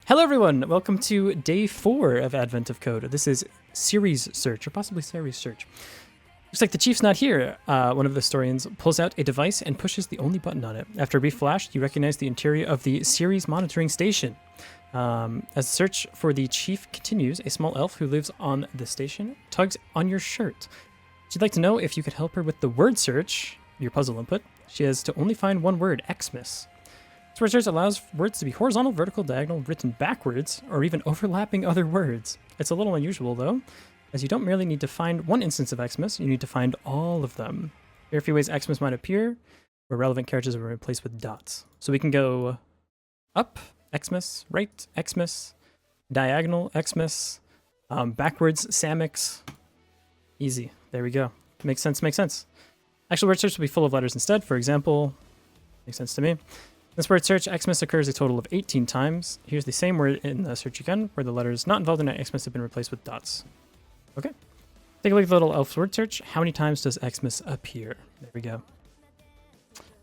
Hello everyone, welcome to day 4 of Advent of Code. This is series search, or possibly series search. Looks like the chief's not here. One of the historians pulls out a device and pushes the only button on it. After a brief flash, you recognize the interior of the series monitoring station. As the search for the chief continues, a small elf who lives on the station tugs on your shirt. She'd like to know if you could help her with the word search, your puzzle input. She has to only find one word, Xmas. Word search allows words to be horizontal, vertical, diagonal, written backwards, or even overlapping other words. It's a little unusual though, as you don't merely need to find one instance of Xmas, you need to find all of them. Here are a few ways Xmas might appear, where relevant characters are replaced with dots. So we can go up, Xmas, right, Xmas, diagonal, Xmas, backwards, Samix. Easy. There we go. Makes sense, makes sense. Actual word search will be full of letters instead. For example, makes sense to me. This word search, Xmas, occurs a total of 18 times. Here's the same word in the search again, where the letters not involved in that Xmas have been replaced with dots. Okay. Take a look at the little elf's word search. How many times does Xmas appear? There we go.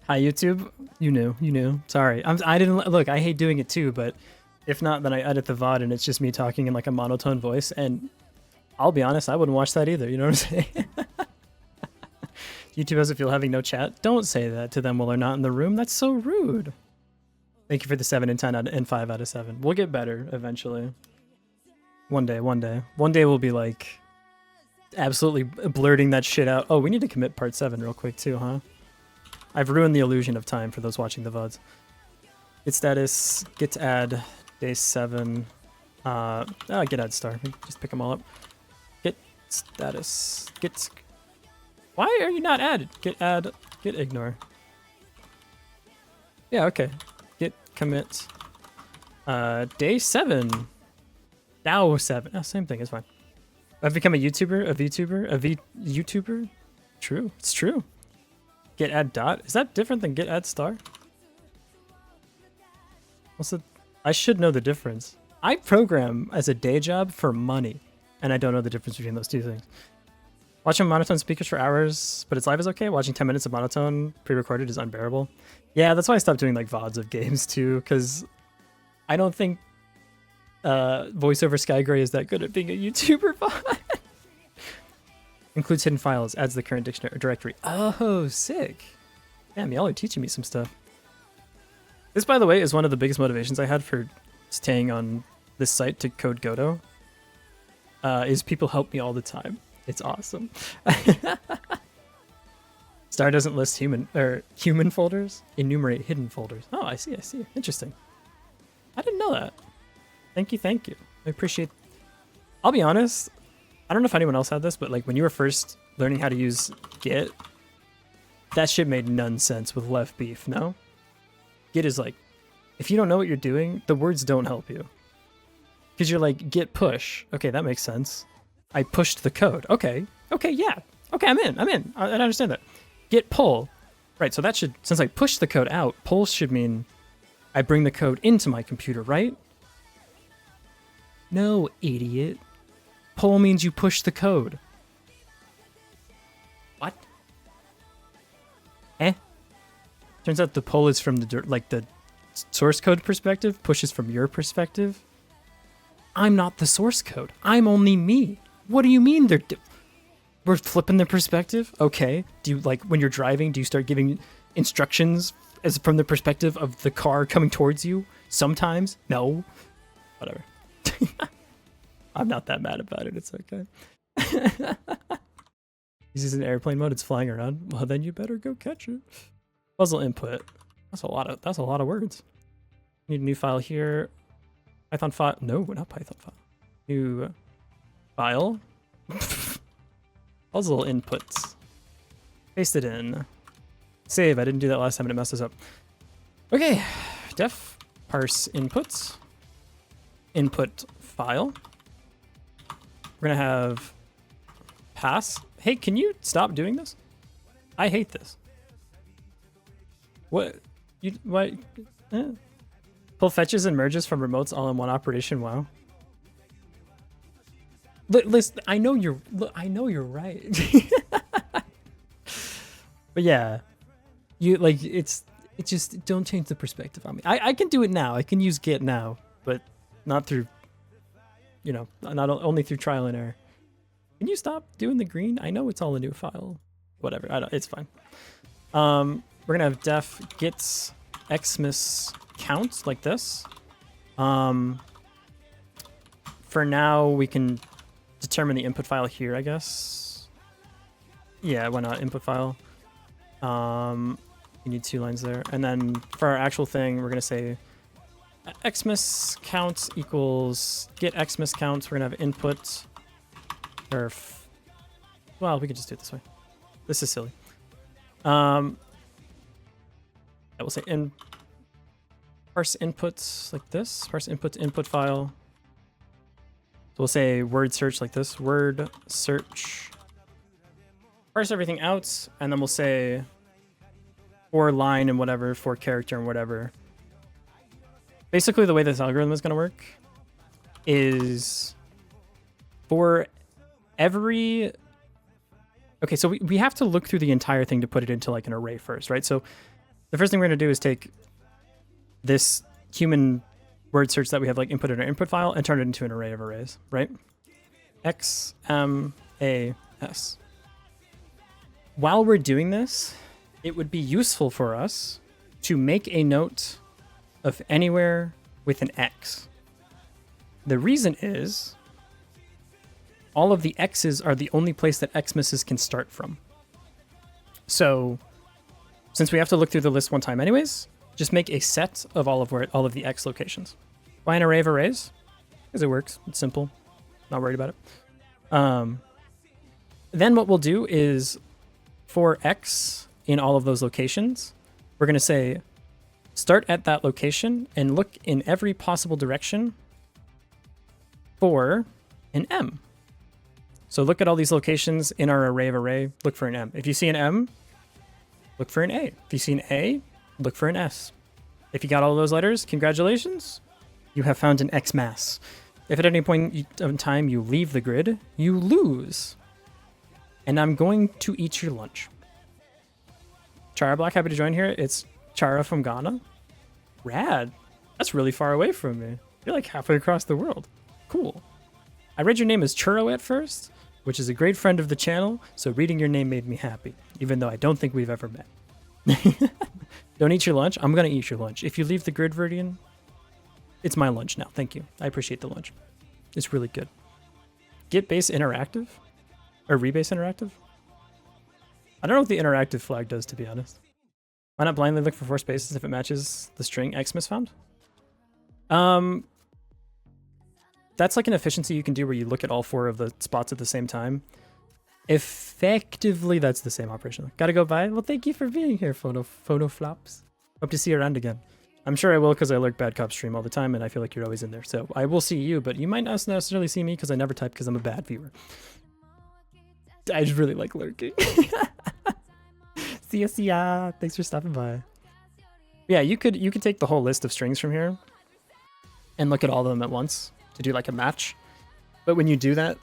Hi, YouTube. You knew. Sorry. I didn't look. I hate doing it too, but if not, then I edit the VOD and it's just me talking in like a monotone voice. And I'll be honest, I wouldn't watch that either. You know what I'm saying? YouTube has a feel having no chat. Don't say that to them while they're not in the room. That's so rude. Thank you for the 7 and 10 and 5 out of 7. We'll get better eventually. One day. One day we'll be like absolutely blurting that shit out. Oh, we need to commit part 7 real quick too, huh? I've ruined the illusion of time for those watching the VODs. Git status, git add, day 7. Git add star. Just pick them all up. Git status, git. Why are you not added? Git add, git ignore. Yeah, okay. Git commit. Day 7. Now 7. Oh, same thing, it's fine. I've become a YouTuber, YouTuber? True, it's true. Git add dot. Is that different than git add star? What's the... I should know the difference. I program as a day job for money, and I don't know the difference between those two things. Watching monotone speakers for hours, but it's live is okay. Watching 10 minutes of monotone pre-recorded is unbearable. Yeah, that's why I stopped doing like VODs of games too, because I don't think voiceover Skygray is that good at being a YouTuber VOD. Includes hidden files, adds the current dictionary directory. Oh, sick. Damn, y'all are teaching me some stuff. This, by the way, is one of the biggest motivations I had for staying on this site to code Godot. Is people help me all the time. It's awesome. Star doesn't list human folders. Enumerate hidden folders. Oh, I see. Interesting. I didn't know that. Thank you. I appreciate. I'll be honest. I don't know if anyone else had this, but like when you were first learning how to use Git, that shit made none sense with left beef. No, Git is like, if you don't know what you're doing, the words don't help you. Because you're like git push. Okay, that makes sense. I pushed the code. Okay, yeah. Okay, I'm in. I understand that. Git pull. Right, so that should, since I pushed the code out, pull should mean I bring the code into my computer, right? No, idiot. Pull means you push the code. What? Turns out the pull is from the source code perspective, push is from your perspective. I'm not the source code. I'm only me. What do you mean we're flipping the perspective? Okay. Do you, like, when you're driving, do you start giving instructions as from the perspective of the car coming towards you? Sometimes? No. Whatever. I'm not that mad about it. It's okay. This is in airplane mode. It's flying around. Well, then you better go catch it. Puzzle input. That's a lot of words. Need a new file here. Python file. No, not Python file. New file. Puzzle inputs. Paste it in. Save. I didn't do that last time and it messed us up. Okay. Def parse inputs. Input file. We're going to have pass. Hey, can you stop doing this? I hate this. What? What? Pull fetches and merges from remotes all in one operation. Wow. Listen, I know you're right. But yeah, it's just don't change the perspective on me. I can do it now. I can use Git now, but not through, you know, not only through trial and error. Can you stop doing the green? I know it's all a new file. Whatever, it's fine. We're gonna have def gets xmas count like this. For now, we can determine the input file here, I guess. Yeah, why not? Input file. You need 2 lines there. And then for our actual thing, we're going to say xmas count equals get xmas counts. We're going to have input. Well, we could just do it this way. This is silly. I will say parse inputs like this. Parse input to input file. So we'll say word search like this. Word search. Parse everything out, and then we'll say for line and whatever, for character and whatever. Basically, the way this algorithm is going to work is for every... Okay, so we have to look through the entire thing to put it into like an array first, right? So the first thing we're going to do is take this human word search that we have like input in our input file and turn it into an array of arrays, right? X, M, A, S. While we're doing this, it would be useful for us to make a note of anywhere with an X. The reason is all of the X's are the only place that Xmas's can start from. So since we have to look through the list one time anyways, just make a set of all of the X locations. Why an array of arrays? Because it works. It's simple. Not worried about it. Then what we'll do is for X in all of those locations, we're going to say start at that location and look in every possible direction for an M. So look at all these locations in our array of array, look for an M. If you see an M, look for an A. If you see an A, look for an S. If you got all those letters, congratulations, you have found an Xmas. If at any point in time you leave the grid, you lose. And I'm going to eat your lunch. Chara Black, happy to join here. It's Chara from Ghana. Rad. That's really far away from me. You're like halfway across the world. Cool. I read your name as Churro at first, which is a great friend of the channel, so reading your name made me happy, even though I don't think we've ever met. Don't eat your lunch? I'm going to eat your lunch. If you leave the grid, Verdian, it's my lunch now. Thank you. I appreciate the lunch. It's really good. Get base interactive? Or rebase interactive? I don't know what the interactive flag does, to be honest. Why not blindly look for 4 spaces if it matches the string Xmas found? That's like an efficiency you can do where you look at all 4 of the spots at the same time. Effectively, that's the same operation. Gotta go by? Well, thank you for being here, Photoflops. Hope to see you around again. I'm sure I will because I lurk Bad Cop stream all the time and I feel like you're always in there. So I will see you, but you might not necessarily see me because I never type because I'm a bad viewer. I just really like lurking. See ya. Thanks for stopping by. Yeah, you could take the whole list of strings from here and look at all of them at once to do like a match. But when you do that,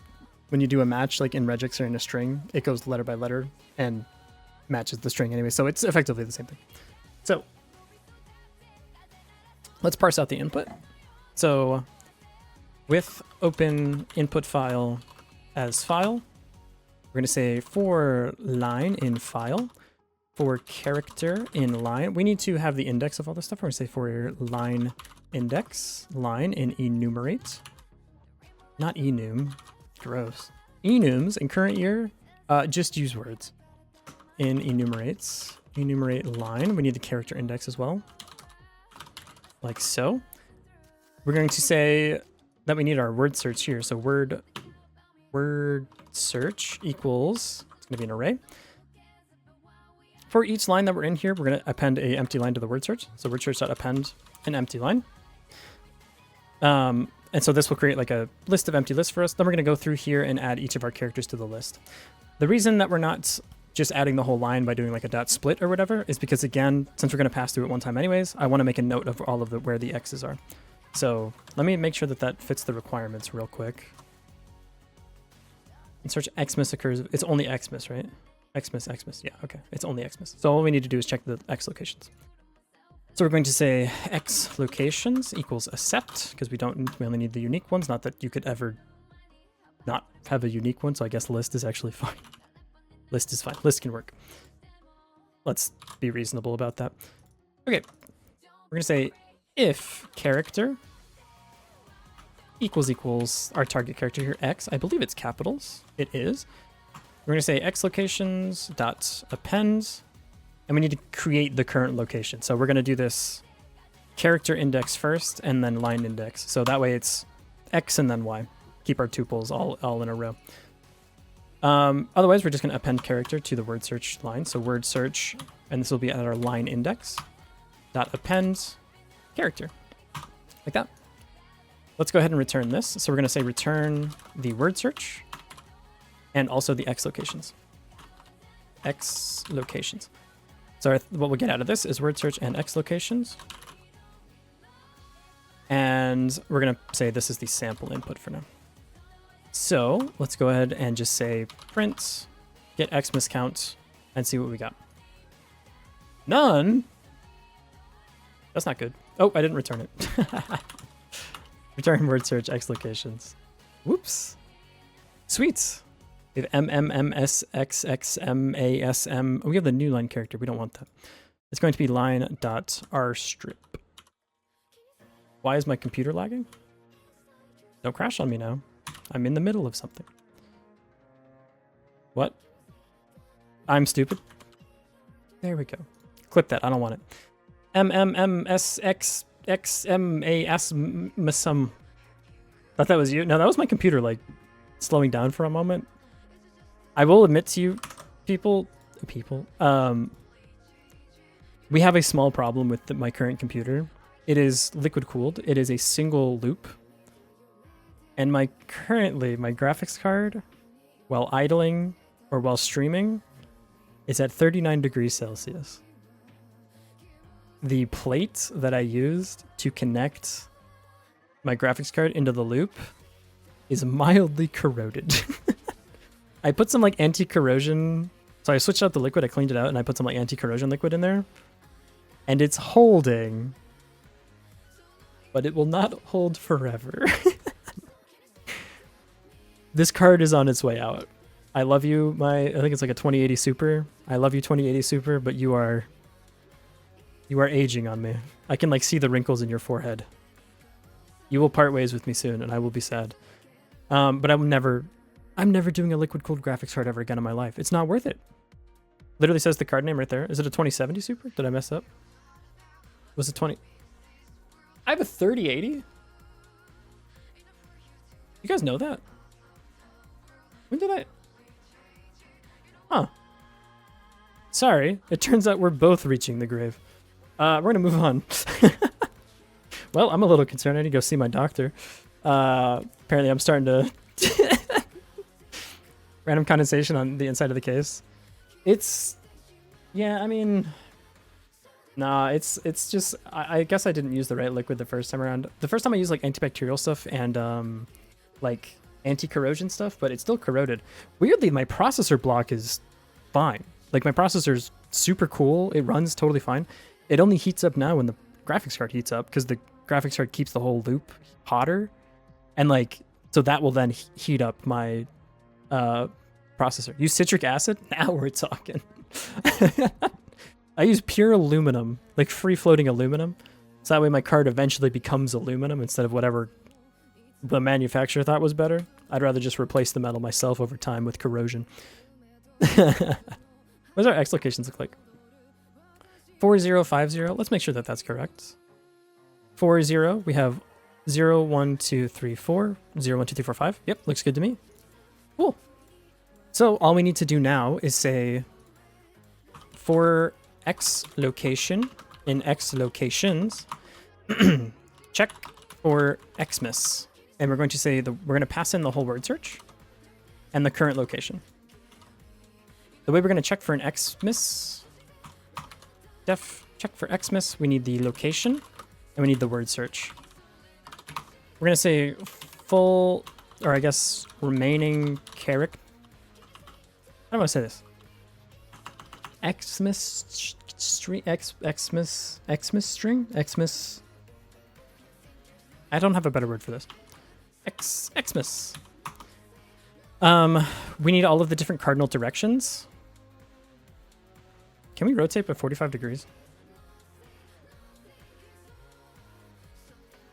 when you do a match like in regex or in a string, it goes letter by letter and matches the string anyway. So it's effectively the same thing. So let's parse out the input. So with open input file as file, we're going to say for line in file, for character in line. We need to have the index of all this stuff. We're going to say for line index, line in enumerate. Not enum. Gross. Enums in current year, just use words. In enumerates, enumerate line. We need the character index as well. Like so. We're going to say that we need our word search here. So word search equals, it's going to be an array. For each line that we're in here, we're going to append an empty line to the word search. So word search.append an empty line. And so this will create like a list of empty lists for us. Then we're going to go through here and add each of our characters to the list. The reason that we're not just adding the whole line by doing like a dot split or whatever is because, again, since we're going to pass through it one time anyways, I want to make a note of all of where the X's are. So let me make sure that that fits the requirements real quick. And search Xmas occurs. It's only Xmas, right? Xmas. Yeah, okay. It's only Xmas. So all we need to do is check the X locations. So we're going to say x locations equals a set, because we only need the unique ones. Not that you could ever not have a unique one, so I guess list is actually fine. List is fine. List can work. Let's be reasonable about that. Okay, we're gonna say if character equals our target character here, x. I believe it's capitals. It is. We're gonna say x locations dot append, and we need to create the current location. So we're gonna do this character index first and then line index. So that way it's x and then y. Keep our tuples all in a row. Otherwise, we're just gonna append character to the word search line. So word search, and this will be at our line index dot append character, like that. Let's go ahead and return this. So we're gonna say return the word search and also the x locations. X locations. So what we'll get out of this is word search and x locations. And we're gonna say this is the sample input for now. So let's go ahead and just say print get x miscount and see what we got. None? That's not good. Oh, I didn't return it. Return word search x locations. Whoops. Sweet. We have MMMSXXMASM. Oh, we have the new line character. We don't want that. It's going to be line.rstrip. Why is my computer lagging? Don't crash on me now. I'm in the middle of something. What? I'm stupid. There we go. Clip that. I don't want it. MMMSXXMASM. Thought that was you. No, that was my computer like slowing down for a moment. I will admit to you, people, we have a small problem with my current computer. It is liquid cooled. It is a single loop. And my graphics card, while idling or while streaming, is at 39 degrees Celsius. The plate that I used to connect my graphics card into the loop is mildly corroded. I put some like anti-corrosion, so I switched out the liquid, I cleaned it out, and I put some like anti-corrosion liquid in there. And it's holding, but it will not hold forever. This card is on its way out. I love you, I think it's like a 2080 Super. I love you, 2080 Super, but you are aging on me. I can like see the wrinkles in your forehead. You will part ways with me soon, and I will be sad. But I'm never doing a liquid cooled graphics card ever again in my life. It's not worth it. Literally says the card name right there. Is it a 2070 Super? Did I mess up? Was it 20? I have a 3080? You guys know that? When did I? Huh. Sorry. It turns out we're both reaching the grave. We're going to move on. Well, I'm a little concerned. I need to go see my doctor. Apparently I'm starting to... Random condensation on the inside of the case. It's... Yeah, I mean... Nah, it's just... I guess I didn't use the right liquid the first time around. The first time I used like antibacterial stuff and like anti-corrosion stuff, but it's still corroded. Weirdly, my processor block is fine. Like my processor's super cool. It runs totally fine. It only heats up now when the graphics card heats up because the graphics card keeps the whole loop hotter. And like, so that will then heat up my processor. Use citric acid? Now we're talking. I use pure aluminum, like free-floating aluminum. So that way my card eventually becomes aluminum instead of whatever the manufacturer thought was better. I'd rather just replace the metal myself over time with corrosion. What does our X locations look like? 4050. Let's make sure that that's correct. 40. We have 0, 1, 2, 3, 4. 0, 1, 2, 3, 4, 5. Yep, looks good to me. Cool. So all we need to do now is say for X location in X locations, check for Xmas. And we're going to say we're going to pass in the whole word search and the current location. The way we're going to check for an Xmas, check for Xmas, we need the location and we need the word search. We're going to say full, or I guess remaining character. I don't want to say this. Xmas string Xmas string? Xmas. I don't have a better word for this. Xmas. We need all of the different cardinal directions. Can we rotate by 45 degrees?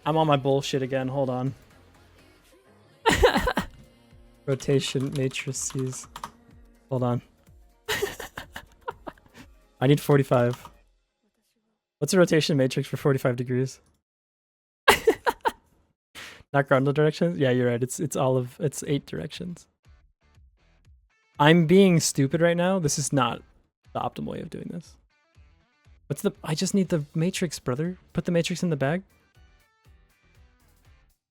I'm on my bullshit again. Hold on. Rotation matrices. Hold on. I need 45. What's a rotation matrix for 45 degrees? Not cardinal directions? Yeah, you're right. It's 8 directions. I'm being stupid right now. This is not the optimal way of doing this. I just need the matrix, brother. Put the matrix in the bag.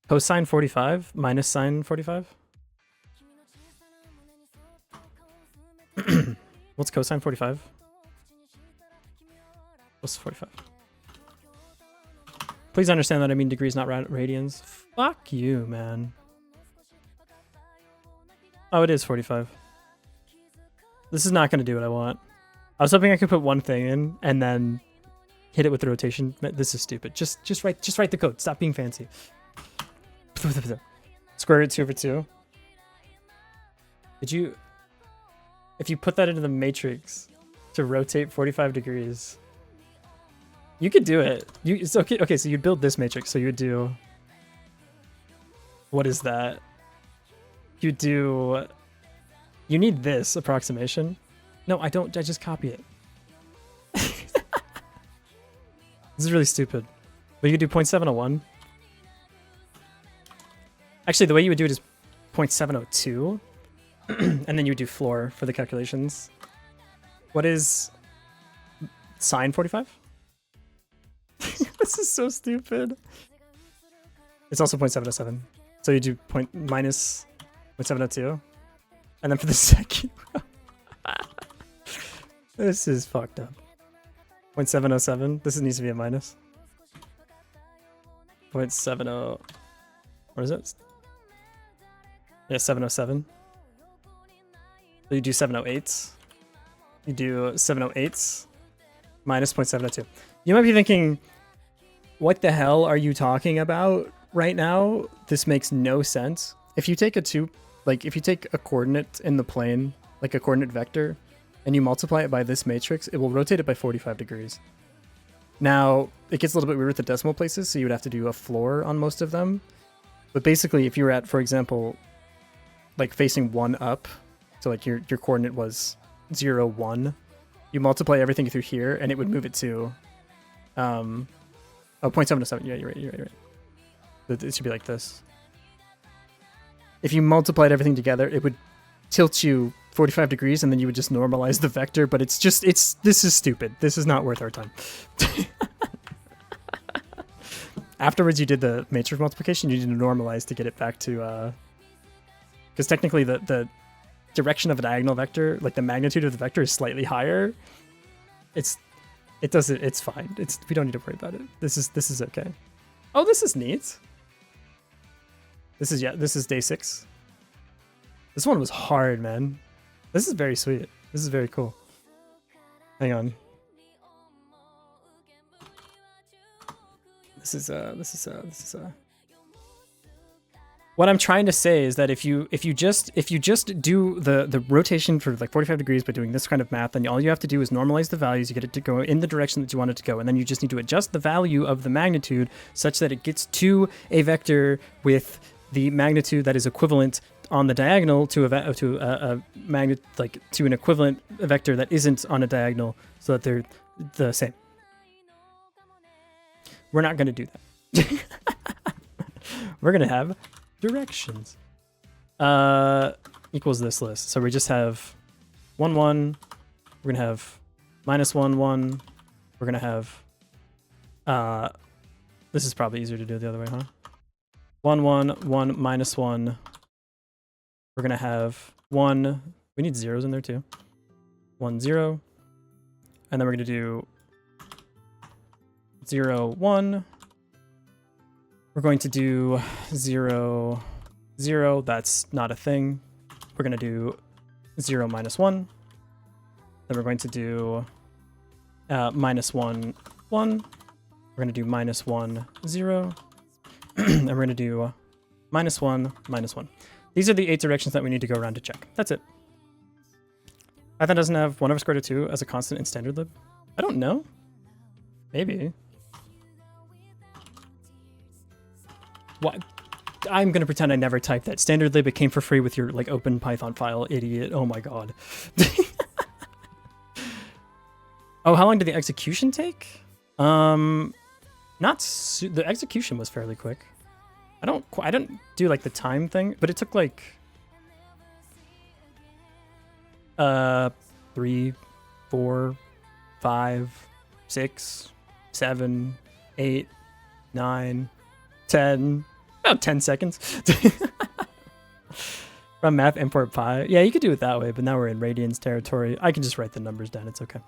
Cosine 45 minus sine 45. What's cosine 45? What's 45? Please understand that I mean degrees, not radians. Fuck you, man. Oh, it is 45. This is not going to do what I want. I was hoping I could put one thing in and then hit it with the rotation. This is stupid. Just write the code. Stop being fancy. Square root 2/2. If you put that into the matrix to rotate 45 degrees, you could do it. It's okay. Okay, so you'd build this matrix. So you would do, what is that? You need this approximation. No, I don't. I just copy it. This is really stupid. But you could do 0.701. Actually, the way you would do it is 0.702. And then you would do floor for the calculations. What is sine 45? This is so stupid. It's also 0.707. So you do minus 0.702. And then for the second row. This is fucked up. 0.707. This needs to be a minus. 0.70. What is it? Yeah, 707. So you do 708s. You do 708s minus 0.702. You might be thinking, what the hell are you talking about right now? This makes no sense. If you take if you take a coordinate in the plane, like a coordinate vector, and you multiply it by this matrix, it will rotate it by 45 degrees. Now, it gets a little bit weird with the decimal places, so you would have to do a floor on most of them. But basically, if you were at, for example, like facing 1 up, so like your coordinate was 0, 1, you multiply everything through here, and it would move it to 0.707. Yeah, you're right. It should be like this. If you multiplied everything together, it would tilt you 45 degrees, and then you would just normalize the vector, but this is stupid. This is not worth our time. Afterwards, you did the matrix multiplication, you need to normalize to get it back to, because technically the direction of a diagonal vector, like the magnitude of the vector, is slightly higher. It's fine. We don't need to worry about it. This is okay. Oh, this is neat. This is day 6. This one was hard, man. This is very sweet. This is very cool. Hang on. This is what I'm trying to say is that if you just do the rotation for like 45 degrees by doing this kind of math, then all you have to do is normalize the values, you get it to go in the direction that you want it to go, and then you just need to adjust the value of the magnitude such that it gets to a vector with the magnitude that is equivalent on the diagonal to a magnet, like to an equivalent vector that isn't on a diagonal, so that they're the same. We're not going to do that. We're going to have directions equals this list. So we just have 1, 1. We're going to have minus 1, 1. We're going to have, this is probably easier to do the other way, huh? 1, 1, 1, minus 1. We're going to have 1. We need zeros in there too. 1, 0. And then we're going to do 0, 1. We're going to do 0, 0. That's not a thing. We're going to do 0, minus 1. Then we're going to do -1, 1. We're going to do -1, 0. And we're going to do -1, -1. These are the 8 directions that we need to go around to check. That's it. Python doesn't have 1 over square root of 2 as a constant in standard lib. I don't know. Maybe. What? I'm going to pretend I never typed that. Standard lib, it came for free with your like open Python file, idiot. Oh my god. Oh, how long did the execution take? The execution was fairly quick. I don't do like the time thing, but it took like 3, 4, 5, 6, 7, 8, 9, 10, about 10 seconds. From math import pi. Yeah, you could do it that way, but now we're in radians territory. I can just write the numbers down. It's okay.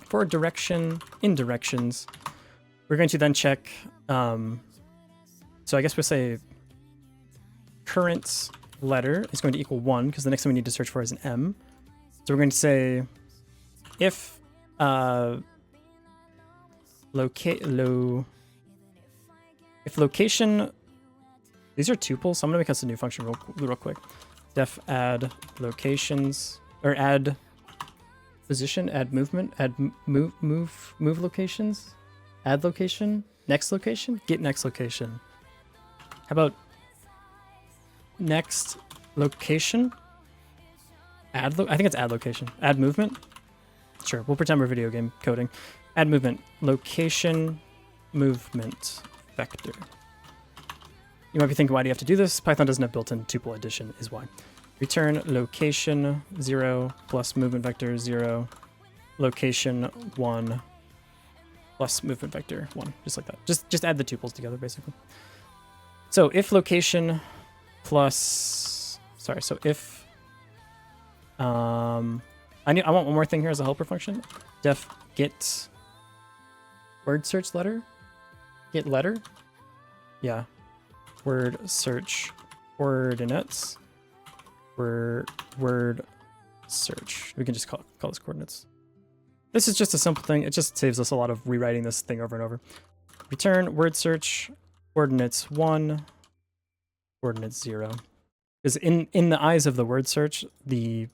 For direction, in directions, we're going to then check. So I guess we'll say current letter is going to equal 1 because the next thing we need to search for is an M. So we're going to say if location, these are tuples, so I'm gonna make us a new function real quick. Def add locations, or add position, add movement, add move locations, add location, next location, get next location. How about next location? I think it's add location. Add movement? Sure, we'll pretend we're video game coding. Add movement. Location movement vector. You might be thinking, why do you have to do this? Python doesn't have built-in tuple addition is why. Return location 0 plus movement vector 0, location 1 plus movement vector 1, just like that. Just add the tuples together, basically. So if location plus, sorry, so if, I want one more thing here as a helper function. Def get word search letter, get letter, yeah, word search coordinates, word search. We can just call this coordinates. This is just a simple thing. It just saves us a lot of rewriting this thing over and over. Return word search coordinates 1, coordinates 0. Because in the eyes of the word search, the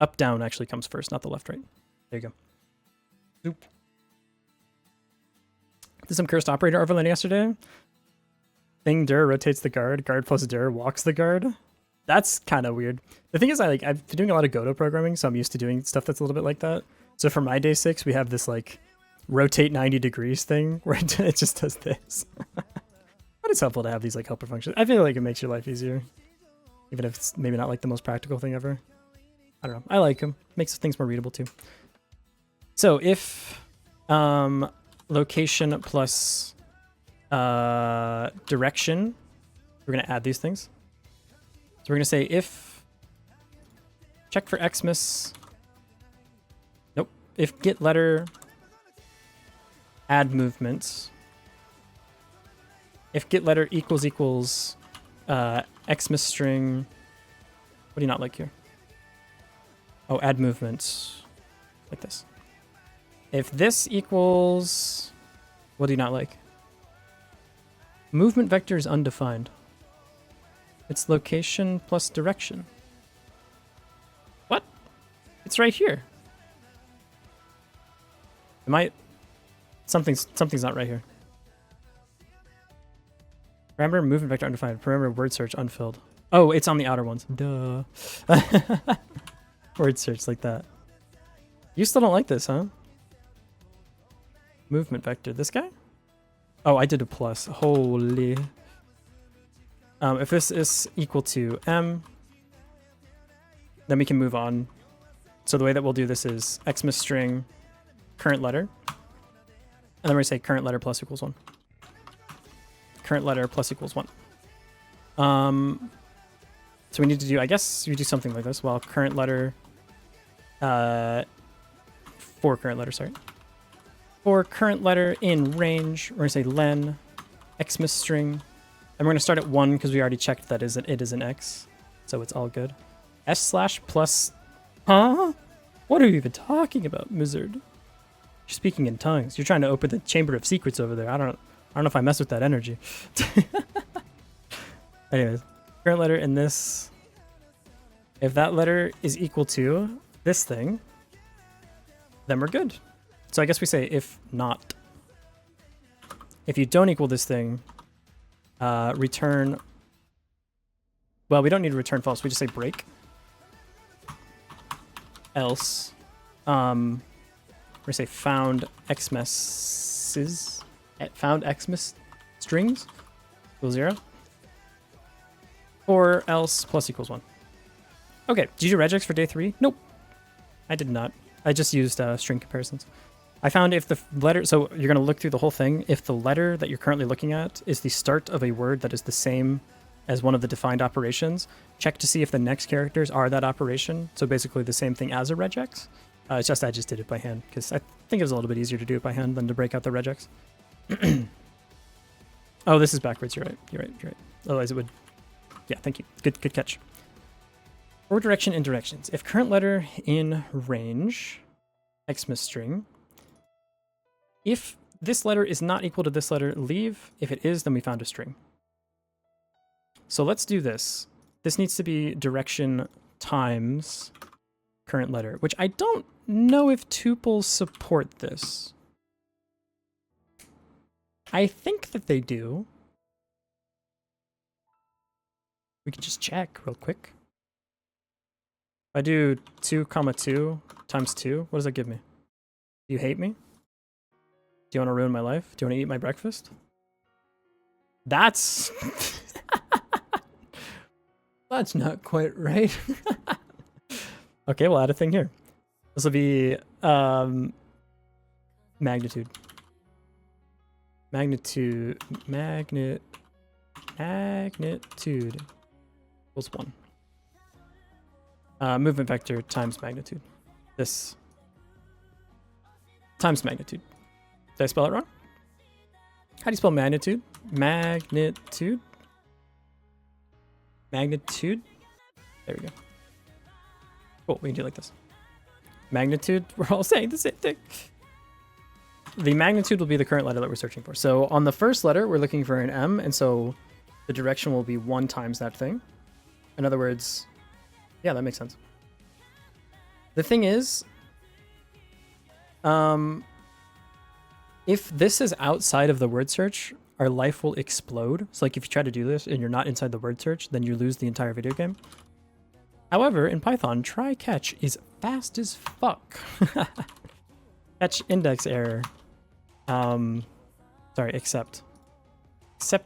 up down actually comes first, not the left right. There you go. Oop. Did some cursed operator overlaying yesterday. Thing dir rotates the guard plus dir walks the guard. That's kind of weird. The thing is, I've been doing a lot of Godot programming, so I'm used to doing stuff that's a little bit like that. So for my day 6, we have this like rotate 90 degrees thing where it just does this. But it's helpful to have these like helper functions. I feel like it makes your life easier, even if it's maybe not like the most practical thing ever. I don't know. I like them. Makes things more readable too. So if location plus direction, we're going to add these things. So we're going to say if check for Xmas. Nope. If get letter add movements. If get letter equals Xmas string. What do you not like here? Oh, add movements like this. If this equals, what do you not like? Movement vector is undefined. It's location plus direction. What? It's right here. Something's not right here. Parameter movement vector undefined. Parameter word search unfilled. Oh, it's on the outer ones. Duh. Word search like that. You still don't like this, huh? Movement vector. This guy? Oh, I did a plus. Holy. If this is equal to M, then we can move on. So the way that we'll do this is Xmas string current letter. And then we're going to say current letter plus equals 1. Current letter plus equals 1. So we need to do, I guess you do something like this. Well, current letter, for current letter, sorry. For current letter in range, we're going to say len, Xmas string. And we're going to start at 1 because we already checked that it is an X. So it's all good. S slash plus, huh? What are you even talking about, Mizzard? speaking in tongues. You're trying to open the chamber of secrets over there. I don't know if I mess with that energy. Anyways, current letter in this. If that letter is equal to this thing, then we're good. So I guess we say if not. If you don't equal this thing, return. Well, we don't need to return false. We just say break. Else, we say found xmesses. Found xmes strings equals 0. Or else plus equals 1. Okay, did you do regex for day 3? Nope, I did not. I just used string comparisons. I found if the letter, so you're going to look through the whole thing. If the letter that you're currently looking at is the start of a word that is the same as one of the defined operations, check to see if the next characters are that operation. So basically the same thing as a regex. It's just I just did it by hand because I think it was a little bit easier to do it by hand than to break out the regex. Oh, this is backwards. You're right. You're right. Otherwise it would. Yeah, thank you. Good catch. Or direction in directions. If current letter in range, xmas string. If this letter is not equal to this letter, leave. If it is, then we found a string. So let's do this. This needs to be direction times current letter, which I don't know if tuples support this. I think that they do. We can just check real quick. If I do 2, 2 times 2, what does that give me? Do you hate me? Do you want to ruin my life? Do you want to eat my breakfast? That's... That's not quite right. Okay, we'll add a thing here. This will be magnitude. Magnitude equals 1. Movement vector times magnitude. This times magnitude. Did I spell it wrong? How do you spell magnitude? Magnitude. Magnitude. There we go. Cool, we can do it like this. Magnitude, we're all saying the same thing. The magnitude will be the current letter that we're searching for. So on the first letter, we're looking for an M, and so the direction will be 1 times that thing. In other words, yeah, that makes sense. The thing is, if this is outside of the word search, our life will explode. So like if you try to do this and you're not inside the word search, then you lose the entire video game. However, in Python, try catch is fast as fuck. Catch index error. Sorry, accept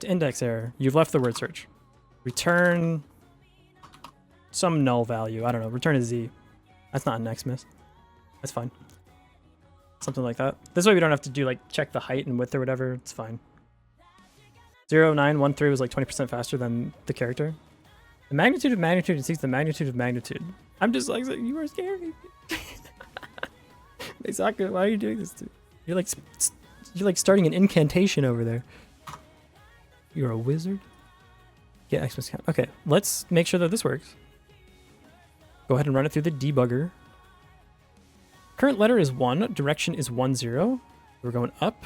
index error. You've left the word search. Return some null value. I don't know. Return a Z. That's not an Xmas. That's fine. Something like that. This way we don't have to do like check the height and width or whatever. It's fine. 0913 was like 20% faster than the character. The magnitude of magnitude exceeds the magnitude of magnitude. I'm just like, you are scaring me. Misaka, why are you doing this to me? You're like starting an incantation over there. You're a wizard? Get Xmas count. Okay, let's make sure that this works. Go ahead and run it through the debugger. Current letter is 1. Direction is 1, 0. We're going up.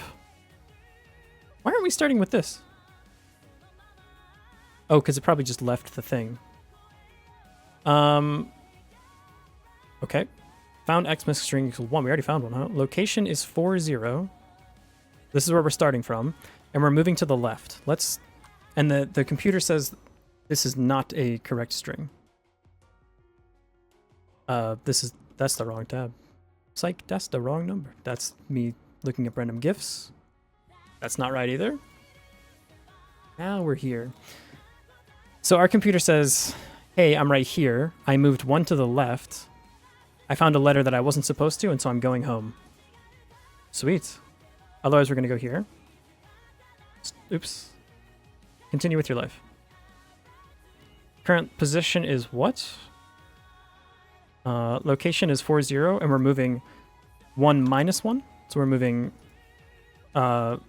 Why aren't we starting with this? Oh, because it probably just left the thing. Okay. Found Xmas string equals 1. We already found one, huh? Location is 4, 0. This is where we're starting from. And we're moving to the left. Let's... And the computer says this is not a correct string. That's the wrong tab. Psych, that's the wrong number. That's me looking at random GIFs. That's not right either. Now we're here. So our computer says, hey, I'm right here. I moved 1 to the left. I found a letter that I wasn't supposed to, and so I'm going home. Sweet. Otherwise, we're going to go here. Oops. Continue with your life. Current position is what? Location is 4, 0, and we're moving 1, -1. So we're moving 1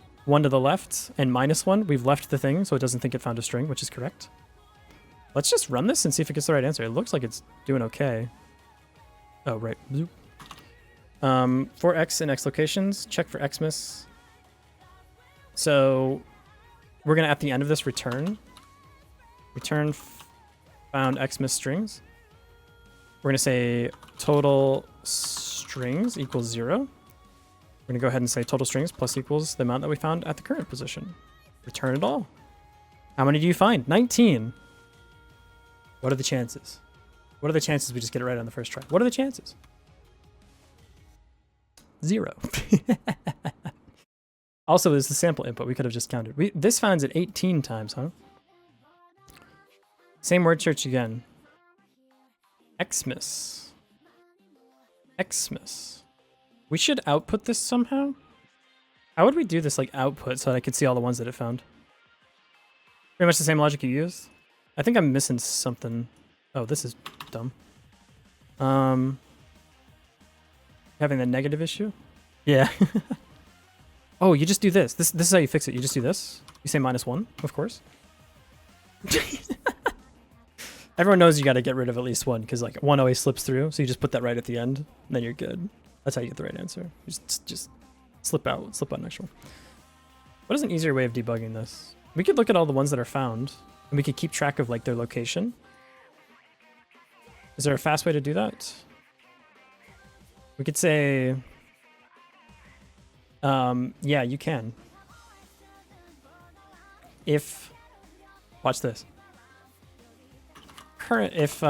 to the left and -1. We've left the thing, so it doesn't think it found a string, which is correct. Let's just run this and see if it gets the right answer. It looks like it's doing okay. Oh, right. For X in X locations, check for Xmas. So we're going to, at the end of this, return found Xmas strings. We're going to say total strings equals 0. We're going to go ahead and say total strings plus equals the amount that we found at the current position. Return it all. How many do you find? 19. What are the chances? What are the chances we just get it right on the first try? What are the chances? 0. Also, there's the sample input. We could have just counted. This finds it 18 times, huh? Same word search again. Xmas. Xmas. We should output this somehow. How would we do this, like, output so that I could see all the ones that it found? Pretty much the same logic you used. I think I'm missing something. Oh, this is dumb. Having the negative issue? Yeah. Oh, you just do this. This is how you fix it. You just do this. You say -1, of course. Everyone knows you got to get rid of at least one because like 1 always slips through. So you just put that right at the end, and then you're good. That's how you get the right answer. You just slip out an extra one. What is an easier way of debugging this? We could look at all the ones that are found, and we could keep track of like their location. Is there a fast way to do that? We could say, yeah, you can. If, watch this. If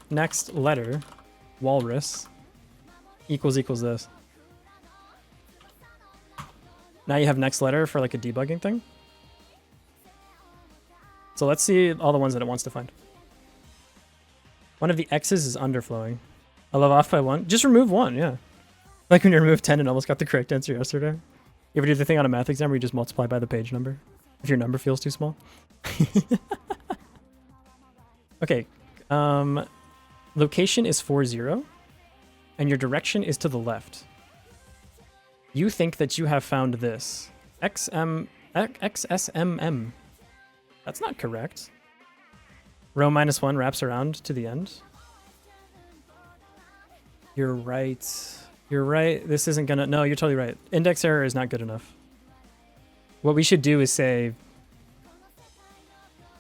next letter, walrus, equals this. Now you have next letter for like a debugging thing. So let's see all the ones that it wants to find. One of the X's is underflowing. I love off by 1. Just remove 1, yeah. Like when you removed 10 and almost got the correct answer yesterday. You ever do the thing on a math exam where you just multiply by the page number? If your number feels too small. Okay. Location is 40. And your direction is to the left. You think that you have found this. XSMM. That's not correct. Row -1 wraps around to the end. You're right. You're right. This isn't gonna... No, you're totally right. Index error is not good enough. What we should do is say...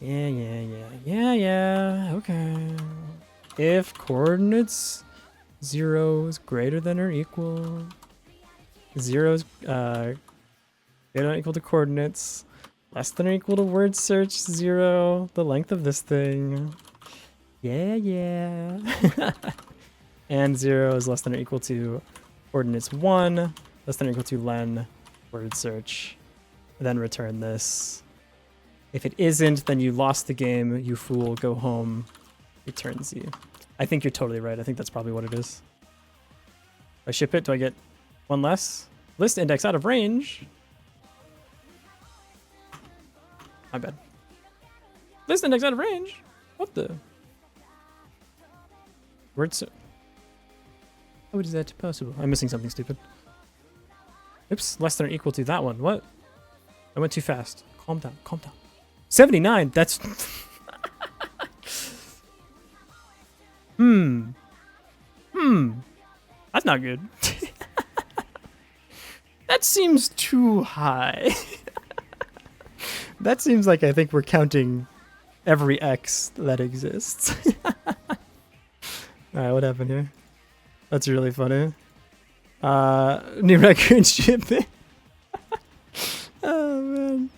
Yeah. Okay. If coordinates 0 is greater than or equal... 0 is greater than or equal to coordinates... Less than or equal to word search 0, the length of this thing. Yeah. And 0 is less than or equal to coordinates 1, less than or equal to len word search. Then return this. If it isn't, then you lost the game, you fool, go home, return Z. I think you're totally right. I think that's probably what it is. If I ship it, do I get 1 less? List index out of range. My bad. List index out of range? What the? Word so. How is that possible? I'm missing something stupid. Oops, less than or equal to that one. What? I went too fast. Calm down. 79, that's... That's not good. That seems too high. That seems like I think we're counting every X that exists. Alright, what happened here? That's really funny. New record shipping. Oh man.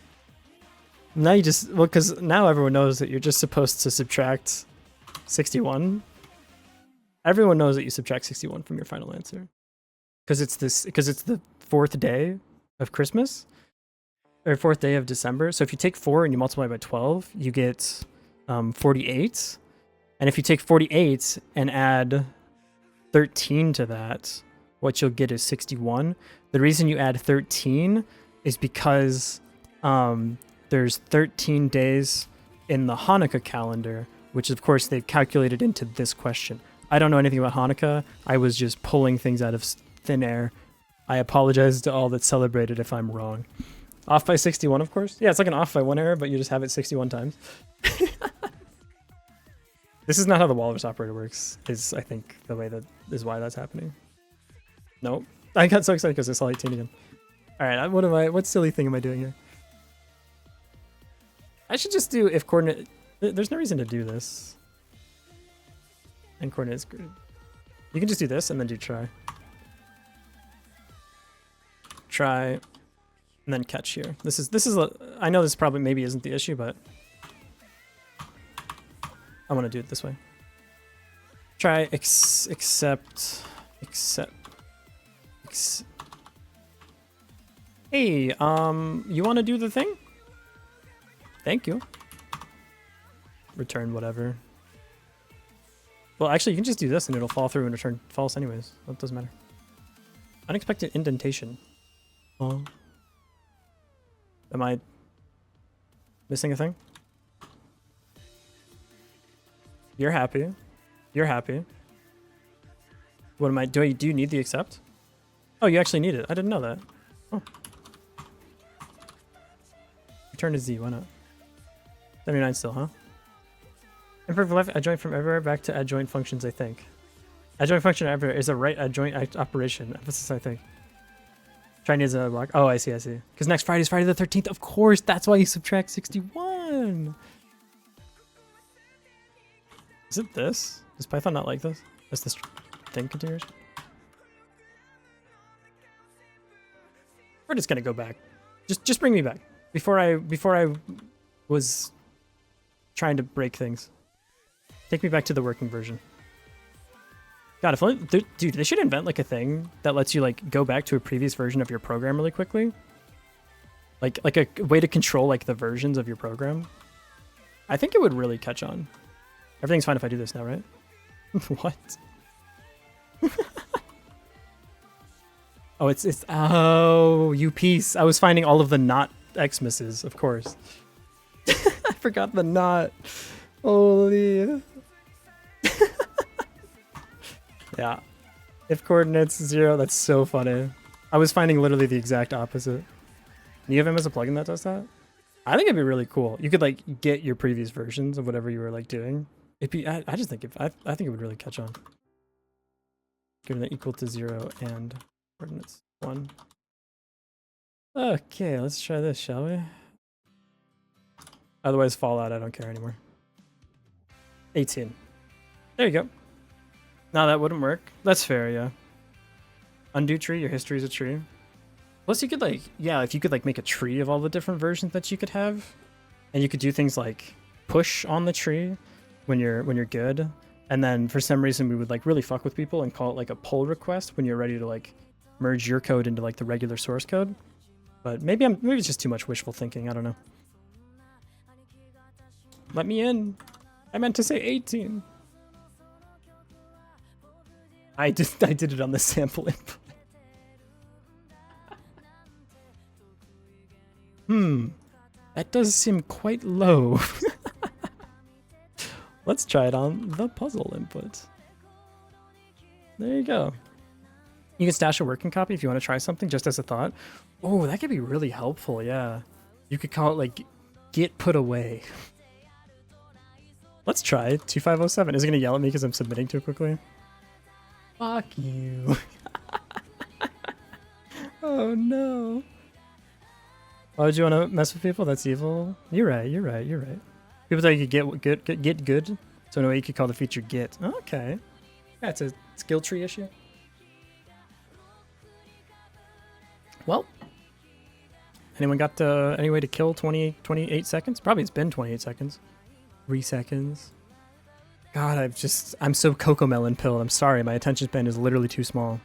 Now you just, well, because now everyone knows that you're just supposed to subtract 61. Everyone knows that you subtract 61 from your final answer. Because it's the 4th day of Christmas. Or 4th day of December. So if you take 4 and you multiply by 12, you get 48. And if you take 48 and add 13 to that, what you'll get is 61. The reason you add 13 is because there's 13 days in the Hanukkah calendar, which of course they've calculated into this question. I don't know anything about Hanukkah. I was just pulling things out of thin air. I apologize to all that celebrated if I'm wrong. Off by 61, of course. Yeah, it's like an off by 1 error, but you just have it 61 times. This is not how the walrus operator works, is I think the way that is why that's happening. Nope. I got so excited because I saw 18 again. All right, what silly thing am I doing here? I should just do if coordinate. There's no reason to do this. And coordinates. You can just do this and then do try. Try, and then catch here. This is. I know this probably maybe isn't the issue, but I want to do it this way. Try accept. Hey, you want to do the thing? Thank you. Return whatever. Well, actually, you can just do this and it'll fall through and return false anyways. That doesn't matter. Unexpected indentation. Oh. Am I missing a thing? You're happy. You're happy. What am I doing? Do you need the accept? Oh, you actually need it. I didn't know that. Oh. Return to Z, why not? 79 still, huh? Improve left adjoint from everywhere back to adjoint functions, I think. Adjoint function everywhere is a right adjoint operation. Emphasis, I think. Try needs another block. Oh, I see. Because next Friday is Friday the 13th. Of course, that's why you subtract 61. Is it this? Does Python not like this? Is this thing continuous? We're just gonna go back. Just bring me back. Before I was trying to break things. Take me back to the working version. God, if only, dude, they should invent like a thing that lets you like go back to a previous version of your program really quickly. Like a way to control like the versions of your program. I think it would really catch on. Everything's fine if I do this now, right? What? Oh, it's oh, you piece. I was finding all of the not Xmas's, of course. I forgot the not. Holy. Yeah. If coordinates 0, that's so funny. I was finding literally the exact opposite. Do you have him as a plugin that does that? I think it'd be really cool. You could like get your previous versions of whatever you were like doing. It'd be. I just think I think it would really catch on. Coordinate equal to 0 and coordinates 1. Okay, let's try this, shall we? Otherwise, Fallout. I don't care anymore. 18. There you go. No, that wouldn't work. That's fair, yeah. Undo tree, your history is a tree. Plus you could like, yeah, if you could like make a tree of all the different versions that you could have, and you could do things like push on the tree when you're good, and then for some reason we would like really fuck with people and call it like a pull request when you're ready to like merge your code into like the regular source code. But maybe it's just too much wishful thinking, I don't know. Let me in. I meant to say 18. I did it on the sample input. That does seem quite low. Let's try it on the puzzle input. There you go. You can stash a working copy if you want to try something, just as a thought. Oh, that could be really helpful, yeah. You could call it like get put away. Let's try 2507. Is it going to yell at me because I'm submitting too quickly? Fuck you. Oh no. Why would you want to mess with people? That's evil. You're right. People thought you could get good. So in a way you could call the feature get. Okay. Yeah, it's a skill tree issue. Well. Anyone got any way to kill 28 seconds? Probably it's been 28 seconds. 3 seconds. God, I'm so Cocomelon pilled. I'm sorry, my attention span is literally too small.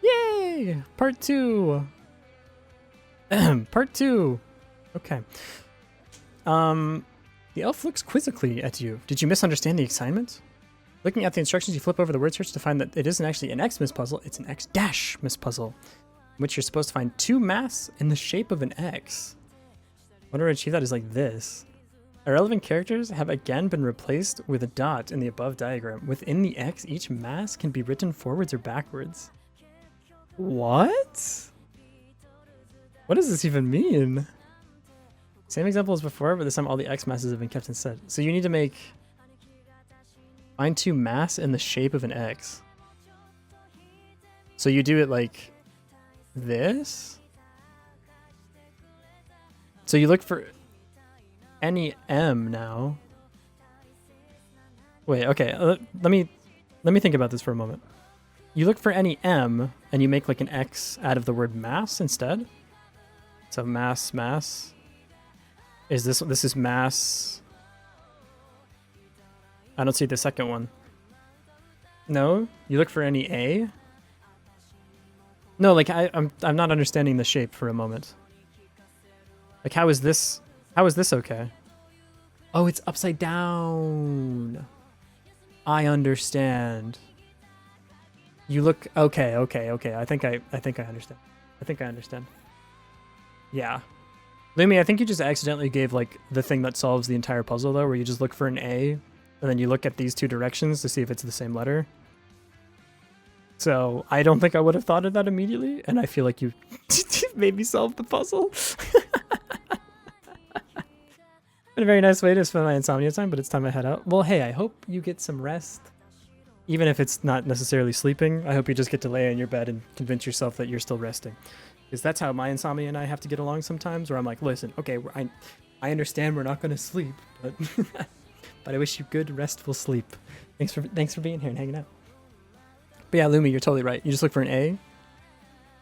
Yay! Part 2. Part 2. Okay. The elf looks quizzically at you. Did you misunderstand the assignment? Looking at the instructions, you flip over the word search to find that it isn't actually an Xmas puzzle, it's an X-Miss puzzle, in which you're supposed to find 2 maths in the shape of an X. What to achieve that is like this. Irrelevant characters have again been replaced with a dot in the above diagram. Within the X, each mass can be written forwards or backwards. What? What does this even mean? Same example as before, but this time all the X masses have been kept instead. So you need to find 2 mass in the shape of an X. So you do it like this. So you look for any M now. Wait, okay. Let me think about this for a moment. You look for any M and you make like an X out of the word mass instead. So mass. Is this is mass? I don't see the second one. No, you look for any A. No, like I'm not understanding the shape for a moment. Like how is this okay? Oh, it's upside down. I understand. You look okay. I think I understand. Yeah. Lumi, I think you just accidentally gave like the thing that solves the entire puzzle though, where you just look for an A and then you look at these two directions to see if it's the same letter. So I don't think I would have thought of that immediately, and I feel like you made me solve the puzzle. Been a very nice way to spend my insomnia time, but it's time I head out. Well, hey, I hope you get some rest. Even if it's not necessarily sleeping, I hope you just get to lay in your bed and convince yourself that you're still resting. Because that's how my insomnia and I have to get along sometimes, where I'm like, listen, okay, I understand we're not going to sleep, but but I wish you good, restful sleep. Thanks for being here and hanging out. But yeah, Lumi, you're totally right. You just look for an A,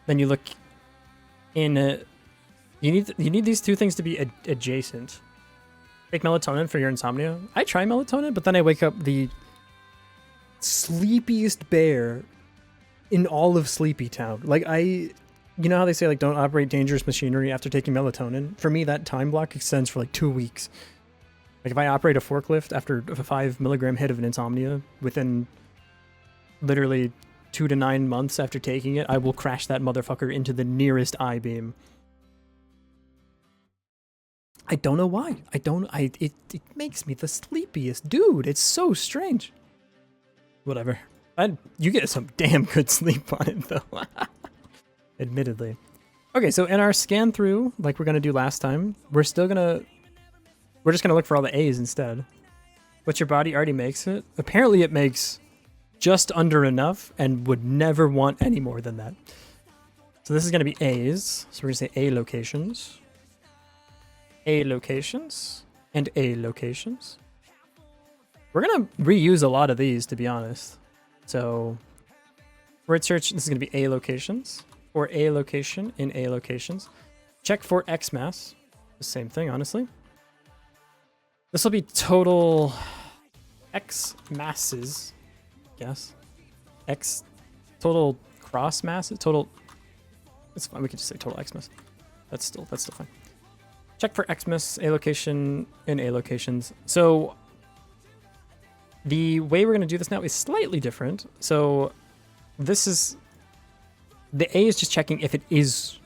then you look in. You need these two things to be adjacent. Take melatonin for your insomnia. I try melatonin, but then I wake up the sleepiest bear in all of Sleepy Town. Like you know how they say like don't operate dangerous machinery after taking melatonin? For me, that time block extends for like 2 weeks. Like if I operate a forklift after a 5 milligram hit of an insomnia within literally 2 to 9 months after taking it, I will crash that motherfucker into the nearest I-beam. I don't know why. It makes me the sleepiest dude. It's so strange. Whatever. You get some damn good sleep on it though. Admittedly. Okay, so in our scan through, like we're gonna do last time, we're just gonna look for all the A's instead. But your body already makes it. Apparently it makes just under enough and would never want any more than that. So this is gonna be A's. So we're gonna say A locations. A locations and A locations. We're gonna reuse a lot of these, to be honest. So word search, this is gonna be A locations or A location in A locations. Check for X mass. The same thing, honestly. This will be total X masses. Yes. X total cross masses. Total. It's fine. We could just say total X mass. That's still fine. Check for Xmas, A location, and A locations. So the way we're going to do this now is slightly different. So this is, the A is just checking if it is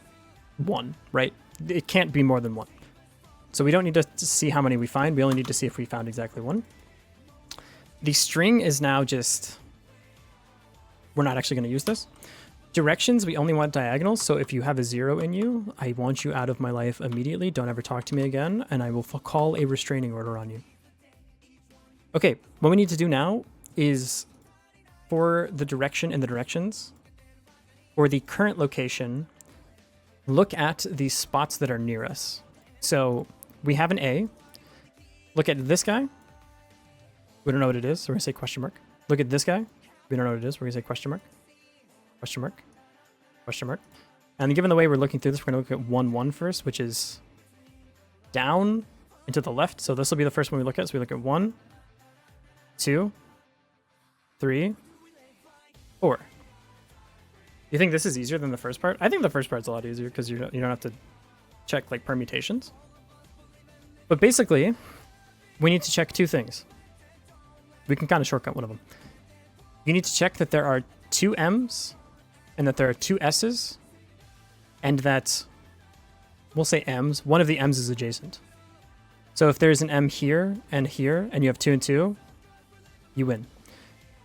1, right? It can't be more than 1. So we don't need to see how many we find. We only need to see if we found exactly 1. The string is now just, we're not actually going to use this. Directions, we only want diagonals, so if you have a 0 in you, I want you out of my life immediately. Don't ever talk to me again, and I will call a restraining order on you. Okay, what we need to do now is for the direction and the directions, for the current location, look at the spots that are near us. So we have an A. Look at this guy. We don't know what it is, so we're going to say question mark. Look at this guy. We don't know what it is. We're going to say question mark. Question mark. Question mark. And given the way we're looking through this, we're going to look at 1, 1 first, which is down and to the left. So this will be the first one we look at. So we look at 1, 2, 3, 4. You think this is easier than the first part? I think the first part's a lot easier because you don't have to check like permutations. But basically, we need to check 2 things. We can kind of shortcut one of them. You need to check that there are 2 M's and that there are 2 S's and that we'll say M's. One of the M's is adjacent. So if there's an M here and you have 2 and 2, you win.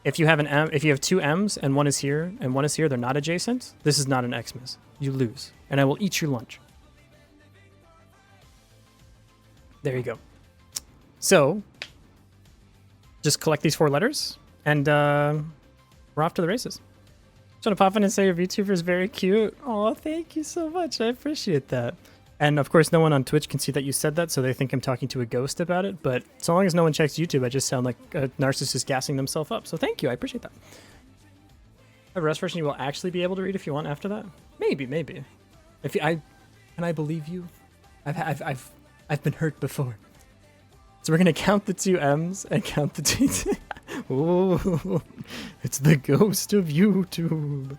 If you have an M, if you have 2 M's and one is here and one is here, they're not adjacent. This is not an Xmas. You lose, and I will eat your lunch. There you go. So just collect these 4 letters, and we're off to the races. Just want to pop in and say your VTuber is very cute. Oh, thank you so much. I appreciate that. And of course, no one on Twitch can see that you said that, so they think I'm talking to a ghost about it. But so long as no one checks YouTube, I just sound like a narcissist gassing themselves up. So thank you. I appreciate that. A rest version you will actually be able to read if you want after that. Maybe. If you, I believe you. I've been hurt before. So we're gonna count the 2 M's and count the 2. Oh, it's the ghost of YouTube.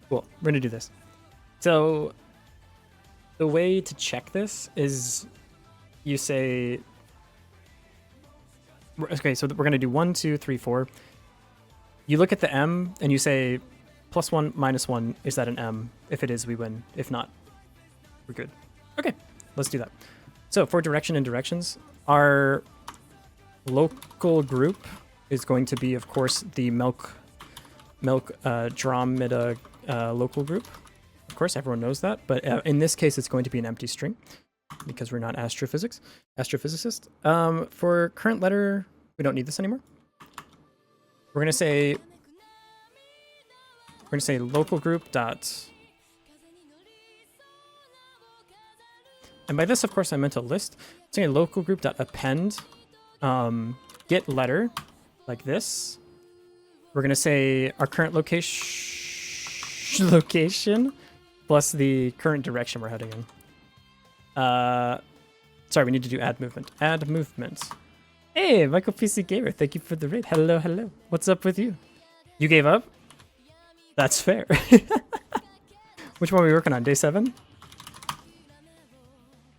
Cool. We're gonna do this. So the way to check this is you say, okay, so we're gonna do 1, 2, 3, 4. You look at the M and you say +1, -1. Is that an M? If it is, we win. If not, we're good. Okay, let's do that. So for direction and directions, our local group is going to be, of course, the milk Dromeda local group. Of course, everyone knows that, but in this case, it's going to be an empty string because we're not astrophysicists. For current letter, we don't need this anymore. We're gonna say local group dot. And by this, of course, I meant a list. So local group dot append get letter like this. We're gonna say our current location plus the current direction we're heading in. Sorry, we need to do add movement. Add movement. Hey, Michael PC Gamer, thank you for the raid. Hello. What's up with you? You gave up? That's fair. Which one are we working on? Day 7?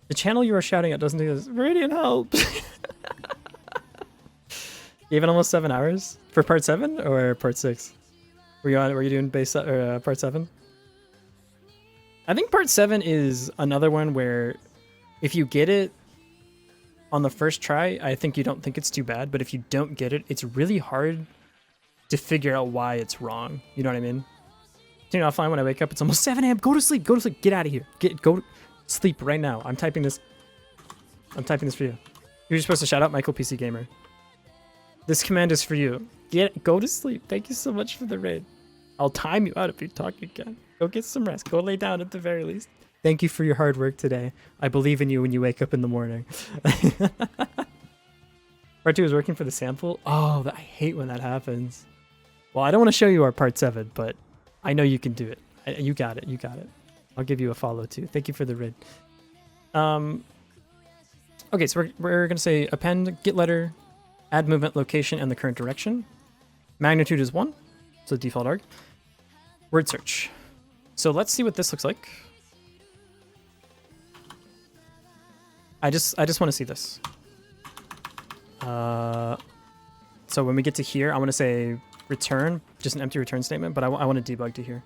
The channel you are shouting at doesn't do this. Radiant help! You have it almost 7 hours? For part 7 or part 6? Were you doing part 7? I think part 7 is another one where if you get it on the first try, I think you don't think it's too bad, but if you don't get it, it's really hard to figure out why it's wrong. You know what I mean? You know, offline when I wake up, it's almost 7 a.m. Go to sleep. Get out of here. Go sleep right now. I'm typing this for you. You're supposed to shout out Michael PC Gamer. This command is for you. Go to sleep. Thank you so much for the raid. I'll time you out if you talk again. Go get some rest. Go lay down at the very least. Thank you for your hard work today. I believe in you when you wake up in the morning. Part 2 is working for the sample. Oh, I hate when that happens. Well, I don't want to show you our part 7, but I know you can do it. You got it. I'll give you a follow too. Thank you for the raid. Okay, so we're going to say append, get letter, add movement, location, and the current direction. Magnitude is 1, so default arg. Word search. So let's see what this looks like. I just want to see this. So when we get to here, I want to say return, just an empty return statement, but I want to debug to here.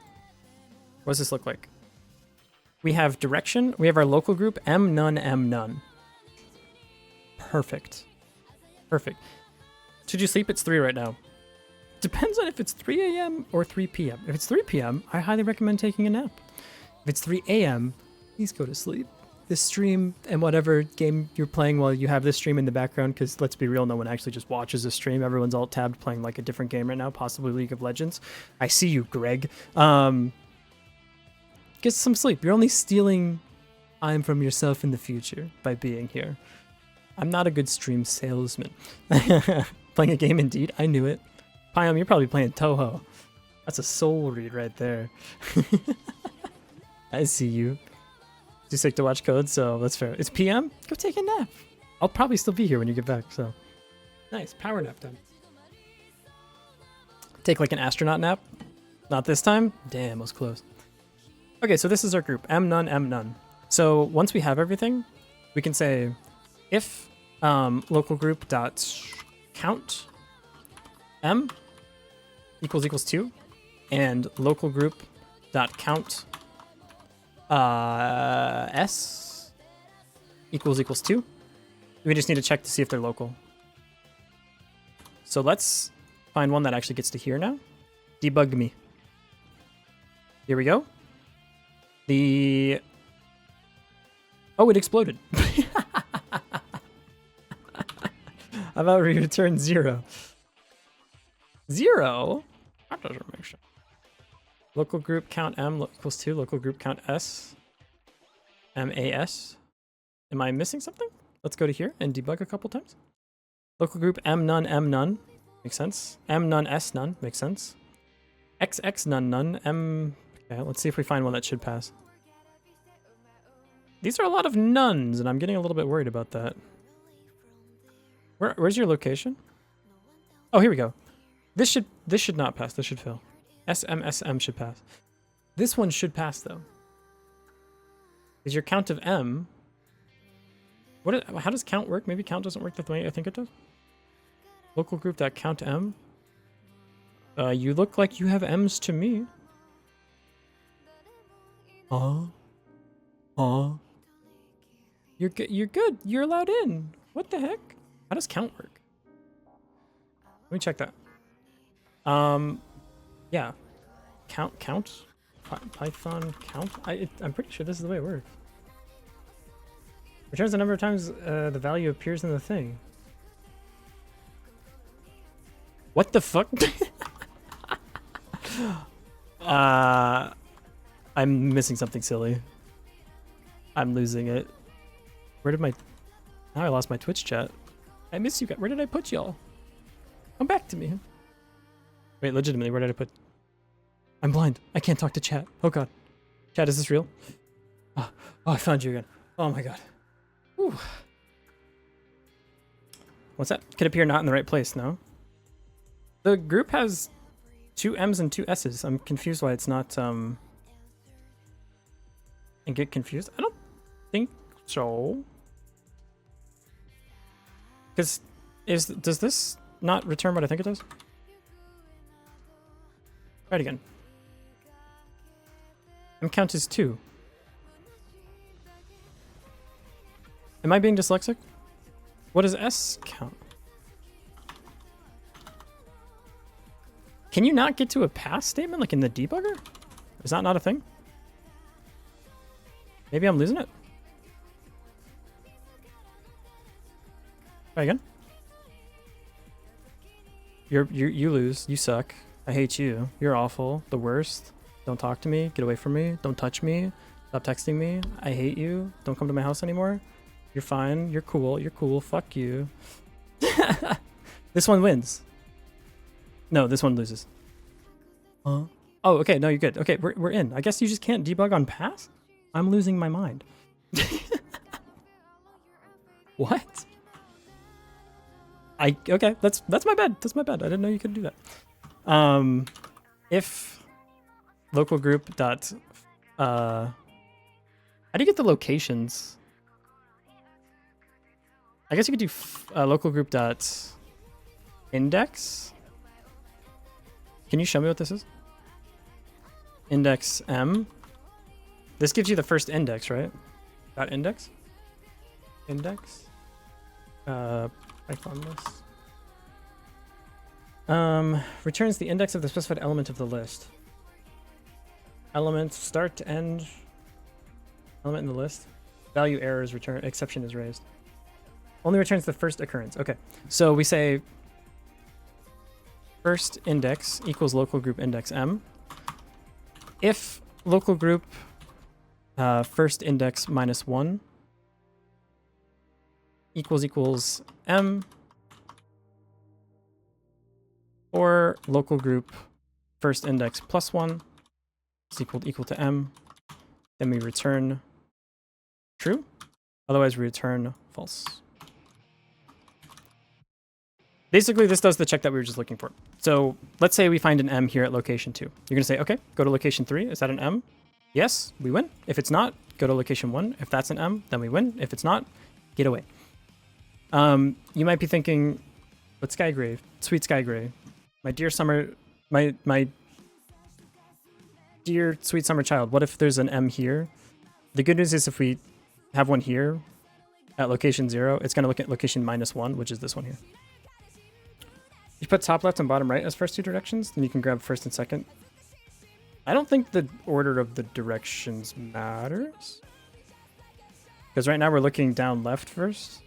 What does this look like? We have direction. We have our local group, M none. Perfect. Should you sleep? It's 3 right now. Depends on if it's 3 a.m. or 3 p.m. If it's 3 p.m., I highly recommend taking a nap. If it's 3 a.m., please go to sleep. This stream and whatever game you're playing while you have this stream in the background, because let's be real, no one actually just watches the stream. Everyone's alt-tabbed playing like a different game right now, possibly League of Legends. I see you, Greg. Get some sleep. You're only stealing time from yourself in the future by being here. I'm not a good stream salesman. Playing a game indeed. I knew it. Pyam, you're probably playing Toho. That's a soul read right there. I see you. Too sick to watch code, so that's fair. It's PM? Go take a nap. I'll probably still be here when you get back, so. Nice. Power nap time. Take like an astronaut nap. Not this time? Damn, was close. Okay, so this is our group. M none. So once we have everything, we can say if local group dot count M equals 2 and local group dot count S equals 2. We just need to check to see if they're local. So let's find one that actually gets to here now. Debug me. Here we go. Oh, it exploded. How about we return 0? 0? That doesn't make sense. Local group count M equals 2. Local group count S. MAS. Am I missing something? Let's go to here and debug a couple times. Local group M none, M none. Makes sense. M none, S none. Makes sense. XX none, none. M... Okay, let's see if we find one that should pass. These are a lot of nuns, and I'm getting a little bit worried about that. Where's your location? Oh, here we go. This should not pass. This should fail. SM should pass. This one should pass though. Is your count of M? How does count work? Maybe count doesn't work the way I think it does. Local group that count M. You look like you have M's to me. You're good. You're good. You're allowed in. What the heck? How does count work? Let me check that. Yeah. Count? Python count? I'm pretty sure this is the way it works. Returns the number of times the value appears in the thing. What the fuck? I'm missing something silly. I'm losing it. Where did my... Now I lost my Twitch chat. I miss you guys. Where did I put y'all? Come back to me. Wait, legitimately, where did I put... I'm blind. I can't talk to chat. Oh god. Chat, is this real? Oh, I found you again. Oh my god. Whew. What's that? Could appear not in the right place, no? The group has 2 M's and 2 S's. I'm confused why it's not, And get confused? I don't think so. Because does this not return what I think it does? Try it again. M count is 2. Am I being dyslexic? What does S count? Can you not get to a pass statement like in the debugger? Is that not a thing? Maybe I'm losing it. Try again. You lose. You suck. I hate you. You're awful. The worst. Don't talk to me. Get away from me. Don't touch me. Stop texting me. I hate you. Don't come to my house anymore. You're fine. You're cool. You're cool. Fuck you. This one wins. No, this one loses. Huh? Oh, okay. No, you're good. Okay, we're in. I guess you just can't debug on pass? I'm losing my mind. What? Okay, that's my bad. That's my bad. I didn't know you could do that. If local group dot how do you get the locations? I guess you could do local group dot index. Can you show me what this is? Index M. This gives you the first index, right? Dot index. Index. Python list. Returns the index of the specified element of the list. Element start to end. Element in the list. Value error is returned. Exception is raised. Only returns the first occurrence. Okay, so we say first index equals local group index M. If local group first index minus 1 equals M, or local group first index plus 1 is equal to M, then we return true. Otherwise, we return false. Basically, this does the check that we were just looking for. So let's say we find an M here at location 2. You're going to say, okay, go to location 3. Is that an M? Yes, we win. If it's not, go to location 1. If that's an M, then we win. If it's not, get away. You might be thinking, but Skygrave, sweet Skygrave, my dear summer, my dear sweet summer child, what if there's an M here? The good news is if we have one here at location 0, it's going to look at location -1, which is this one here. You put top left and bottom right as first 2 directions, then you can grab first and second. I don't think the order of the directions matters. Because right now we're looking down left first.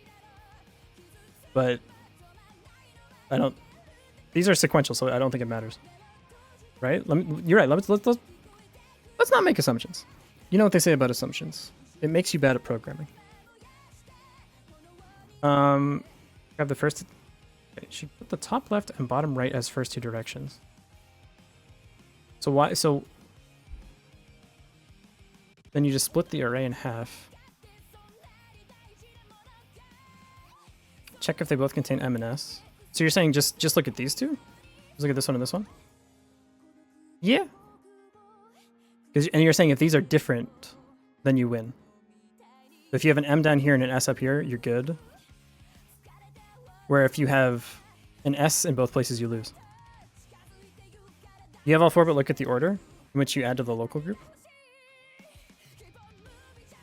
But I don't... These are sequential, so I don't think it matters. Right? You're right. Let's not make assumptions. You know what they say about assumptions. It makes you bad at programming. Grab the first... Okay, she put the top left and bottom right as first two directions. So why... So... Then you just split the array in half. Check if they both contain M and S. So you're saying just look at these two? Just look at this one and this one? Yeah. And you're saying if these are different, then you win. If you have an M down here and an S up here, you're good. Where if you have an S in both places, you lose. You have all four, but look at the order in which you add to the local group.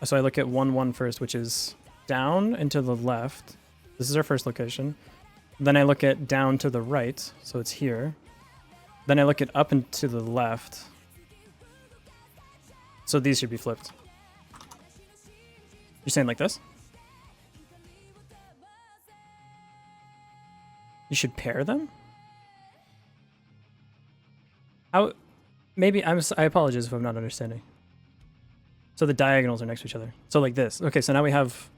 So I look at 1, 1 first, which is down and to the left. This is our first location. Then I look at down to the right, so it's here. Then I look at up and to the left. So these should be flipped. You're saying like this? You should pair them? How? Maybe I apologize if I'm not understanding. So the diagonals are next to each other. So like this. Okay, so now we have...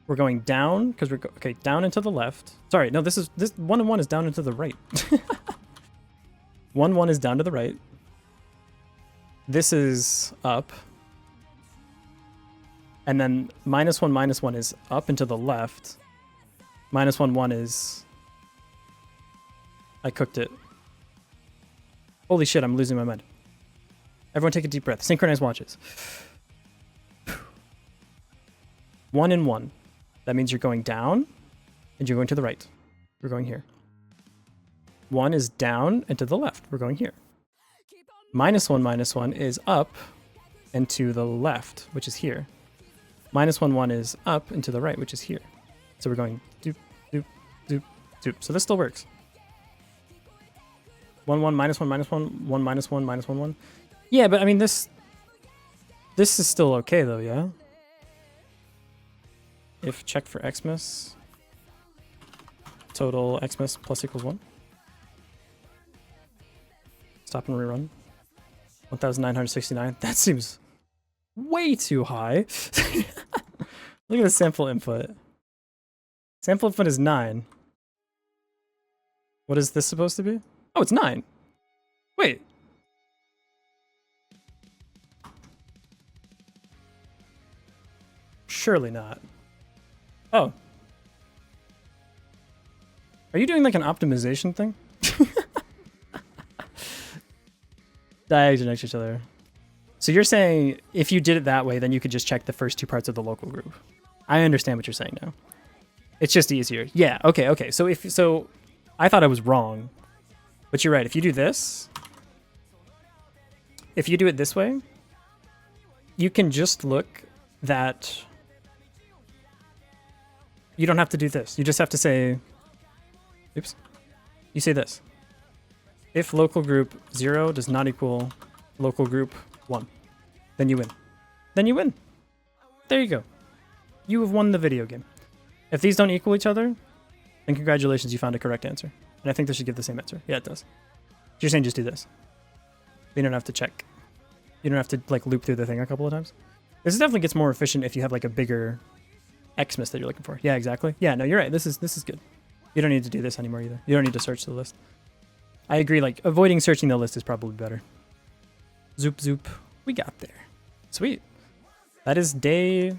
We're going down, because we're... Okay, down and to the left. Sorry, no, this 1 and 1 is down and to the right. 1, 1 is down to the right. This is up. And then -1, -1 is up and to the left. -1, 1 is... I cooked it. Holy shit, I'm losing my mind. Everyone take a deep breath. Synchronize watches. 1 and 1. That means you're going down and you're going to the right. We're going here. 1 is down and to the left. We're going here. -1, -1 is up and to the left, which is here. -1, 1 is up and to the right, which is here. So we're going doop, doop, doop, doop. So this still works. 1, 1, -1, -1, 1, -1, -1, 1. Yeah, but I mean, this is still okay, though, yeah? If check for Xmas, total Xmas plus equals 1. Stop and rerun. 1,969. That seems way too high. Look at the sample input. Sample input is 9. What is this supposed to be? Oh, it's 9. Wait. Surely not. Oh. Are you doing like an optimization thing? Diags are next to each other. So you're saying if you did it that way, then you could just check the first two parts of the local group. I understand what you're saying now. It's just easier. Yeah, okay. So I thought I was wrong. But you're right. If you do this, if you do it this way, you can just look that you don't have to do this. You just have to say, oops, you say this. If local group 0 does not equal local group 1, then you win. Then you win. There you go. You have won the video game. If these don't equal each other, then congratulations, you found a correct answer. And I think this should give the same answer. Yeah, it does. You're saying just do this. You don't have to check. You don't have to like loop through the thing a couple of times. This definitely gets more efficient if you have like a bigger Xmas that you're looking for. Yeah, exactly. Yeah, no, you're right. This is good. You don't need to do this anymore either. You don't need to search the list. I agree, like avoiding searching the list is probably better. Zoop zoop. We got there. Sweet. That is day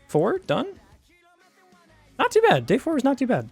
4 done? Not too bad. Day 4 is not too bad.